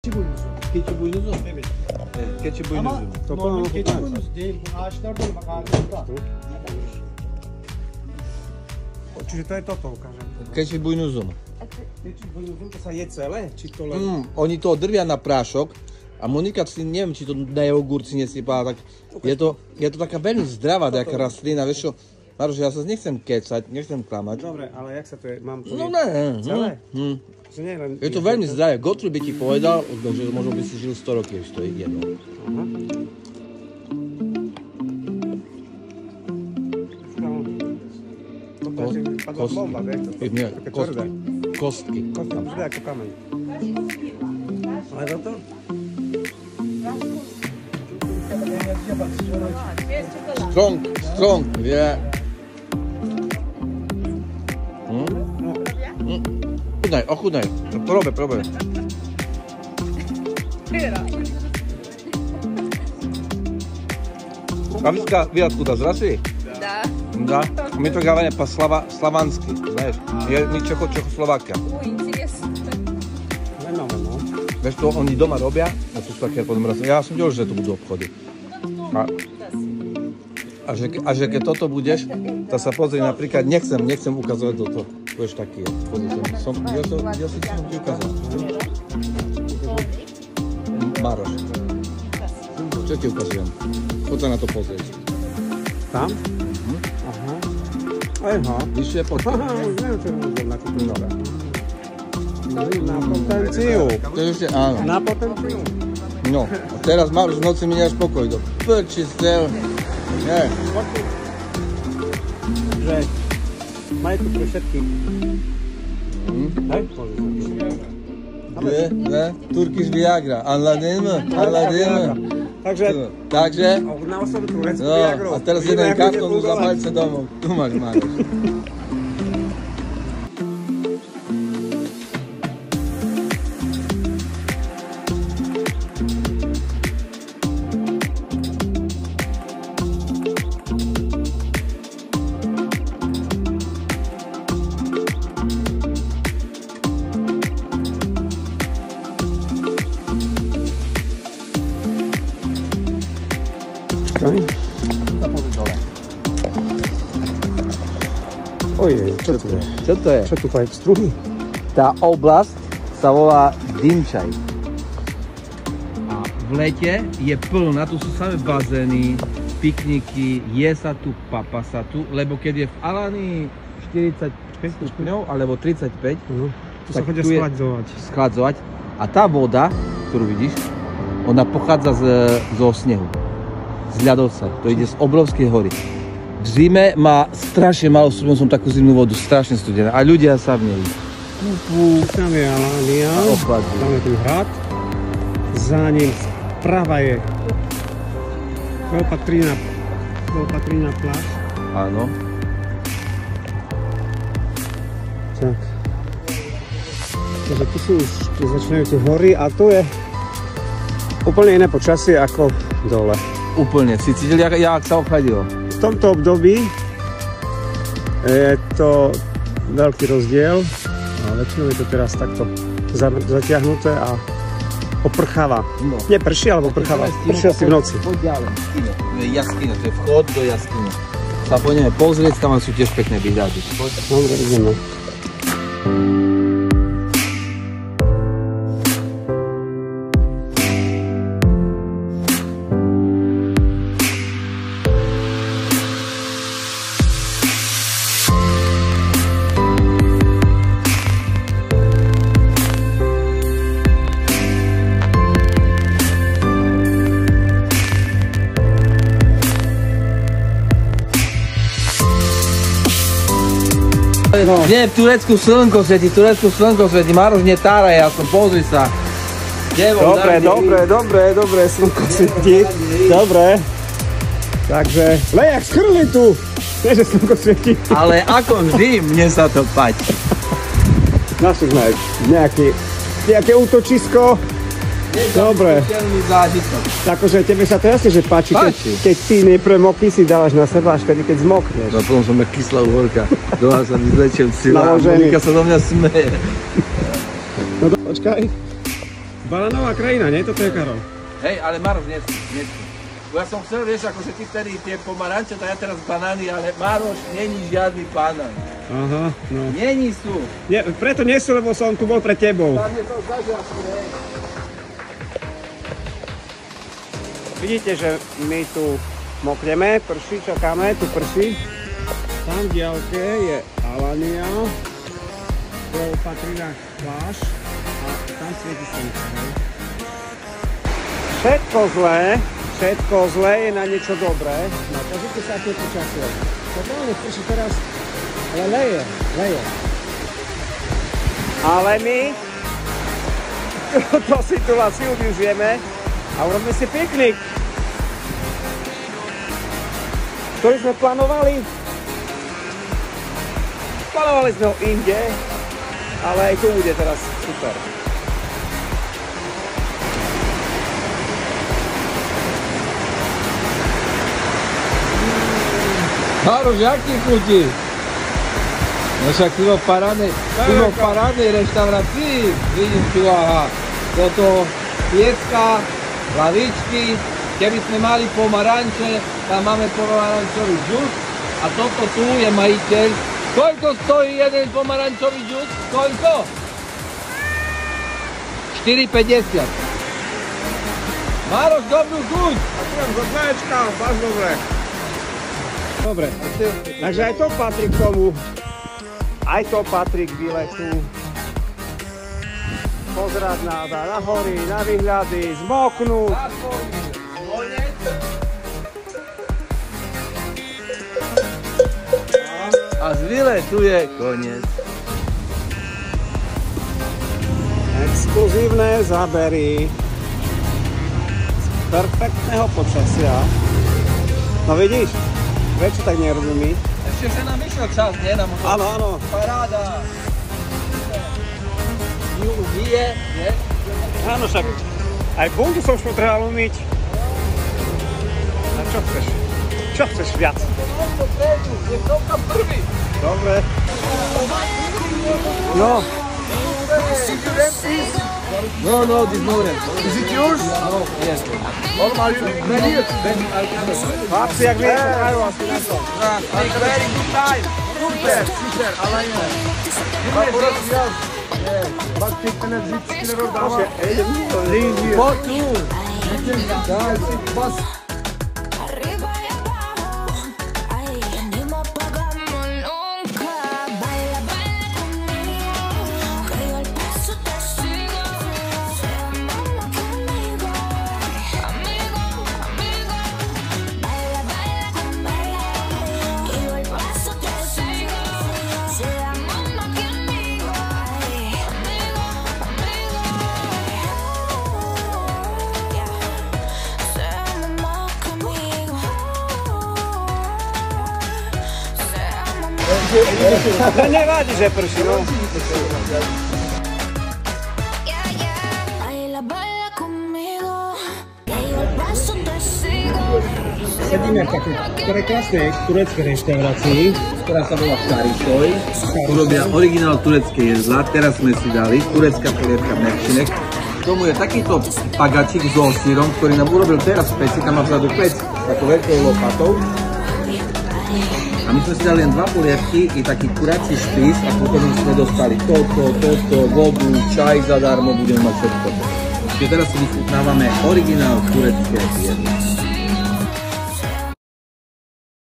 Keçi boynuzu. Evet. Evet, keçi boynuzu. Ama normal keçi boynuzu değil. Bu ağaçlar değil, bak ağaçlar. Čiže to je toto, ukážem. Keçi boynuzu. Či to sa je celé, či to len... Oni to drvia na prášok a Monika, si neviem, či to na jogurt si nesypala, tak je to taká veľmi zdravá nejaká rastlina, vieš čo? Maroš, ja sa nechcem kecať, nechcem klamať. Dobre, ale jak sa to je? Mám to No ne, celé? Že nie len... Je to veľmi zdravé. Gottlieb by ti povedal, že možno by si žil 100 rokov, keď to jedlo. Nie, kostky. Kostky. Kostky, vždy ako kameň. Ale toto? Strong, yeah. Ochudnaj. Probaj. А вы откуда, з России? Да. Да. Мы то говорим по-славянски, знаешь. Мы Чехословакия. Ой, интересно. Vieš to, oni doma robia, a tu sú také potom raz. Ja som ďalej, že to budú obchody. A že keď toto budeš, tak sa pozri napríklad, nechcem ukazovať toto. Budeš taký, pozri sa. Ja si ti ukázal. Maroš. Čo ti ukazujem? Poď sa na to pozrieť. Tam? Aha. Aha. Vyššie poďte. Aha, už neviem, čo je na kúpu nové. Na potenciu. To je ešte, áno. Na potenciu. No, a teraz Maroš v noci mi nedáš pokoj. Do prči stel. Nie. Že majú tu pre všetkých. Hej? Ne? Turkish Viagra. Anladın mı? Takže? Na osobu tureckú No, Viagru. a teraz jeden kartón za palce domov. Tu máš, Maroš. Ojej, čo to je? Čo to je? Čo tu fajn struhy? Tá oblasť sa volá Dimčaj. A v lete je plná, tu sú samé bazény, pikniky, je sa tu, papa sa tu, lebo keď je v Alanii 45 stupňov alebo 35, tu sa chodia schladzovať. A tá voda, ktorú vidíš, ona pochádza zo snehu, z ľadovca, to ide z obrovskej hory. V zime má strašne málo stupňov, som takú zimnú vodu, strašne studená a ľudia sa v nej. Tam je Alania, tam je ten hrad, za ním sprava je Kleopatrína pláž. Áno. Tak. Takže tu sú už, tu začínajú tie hory a tu je úplne iné počasie ako dole. Úplne, si cítil, jak sa obchádilo? V tomto období je to veľký rozdiel a väčšinou je to teraz takto zatiahnuté a oprcháva. No. Nie prší, ale oprcháva. Prší asi v noci. Poď ďalej. To je jaskyňa, to je vchod do jaskyne. Sa poďme pozrieť, tam sú tiež pekné výhľady. Dobre, ideme. Nie, v Turecku slnko svieti, Maroš netáraj, ja som, pozri sa. Dobre, slnko svieti. Dobre. Takže, lejak schrli tu. Nie, že slnko svieti. Ale ako vždy, mne sa to páči. Našli sme nejaké útočisko. Dobre. Takže tebe sa to jasne, že páči, keď ty nepremokný si dávaš na seba, až keď zmokneš. No potom som jak kyslá uhorka. Doma sa mi zlečil cíla a Monika sa do mňa smeje. No počkaj. Bananová krajina, nie? Toto je, Karol? Hej, ale Maroš, nie sú. Bo ja som chcel, vieš, akože ty vtedy tie pomaranče, tak ja teraz banány, ale Maroš, není žiadny banán. Aha, no. Není sú. Nie, preto nie sú, lebo som tu bol pred tebou. Tam je to zažiaľky, hej. Vidíte, že my tu mokneme, prší, čakáme, tu prší. Tam v diaľke je Alania, ktorou patrí na pláž a tam svieti slnko. Všetko zlé je na niečo dobré. No, pozrite sa, aké počasie. Totálne prší teraz, ale leje. Ale my túto situáciu využijeme a urobíme si piknik, ktorý sme plánovali. Plánovali sme ho inde, ale aj tu bude teraz super. Maroš, jak ti chutí? No však ty vo parádnej reštaurácii, vidím tu, aha. Toto piecka, lavičky, keby sme mali pomaranče, tam máme pomarančový džus a toto tu je majiteľ. Koľko stojí jeden pomarančový džus? Koľko? 4,50. Maroš, dobrú chuť! Ďakujem za znaječka, máš dobre. Dobre, takže aj to patrí k tomu. Aj to patrí k výletu. Pozerať na hory, na výhľady, zmoknúť. A z výletu je koniec. Exkluzívne zábery z perfektného počasia. No vidíš, prečo tak nerobíme my? Ešte sa nám išiel čas, nie? Áno. Paráda. Ju ubije, nie? Áno, však aj bundu som už potreboval umyť. A čo chceš? Čo chceš viac? Je to tam prvý. Dobre. No. No, this moment. Is it yours? No, yes. Very good. Chlapci, jak mi nechaj vás na to. Very good time. Super, Alanya. Bak tekneler zipçikiler orada ama değil diyor. Bak tu. Bas. Arriba y abajo, ay, ni me apagamos nunca. Baila, baila conmigo, que yo al paso te sigo. Seamos conmigo, amigo. Baila, baila conmigo, que yo al paso te sigo. Seamos conmigo, No nevadí, že prší, no. Baila, baila conmigo, que yo al paso te sigo. Sedíme v takej prekrásnej tureckej reštaurácii. Ktorá sa volá Karistoj. Urobia originál turecké jedlá. Teraz sme si dali turecká polievka merčinek. K tomu je takýto pagačik so sírom, ktorý nám urobil teraz v peci. Tam má vzadu pec takou veľkou lopatou. A my sme si dali len 2 polievky i taký kurací špís a potom sme dostali toto, vodu, čaj zadarmo, budeme mať všetko. Čiže teraz si vychutnávame originál turecké jedlá.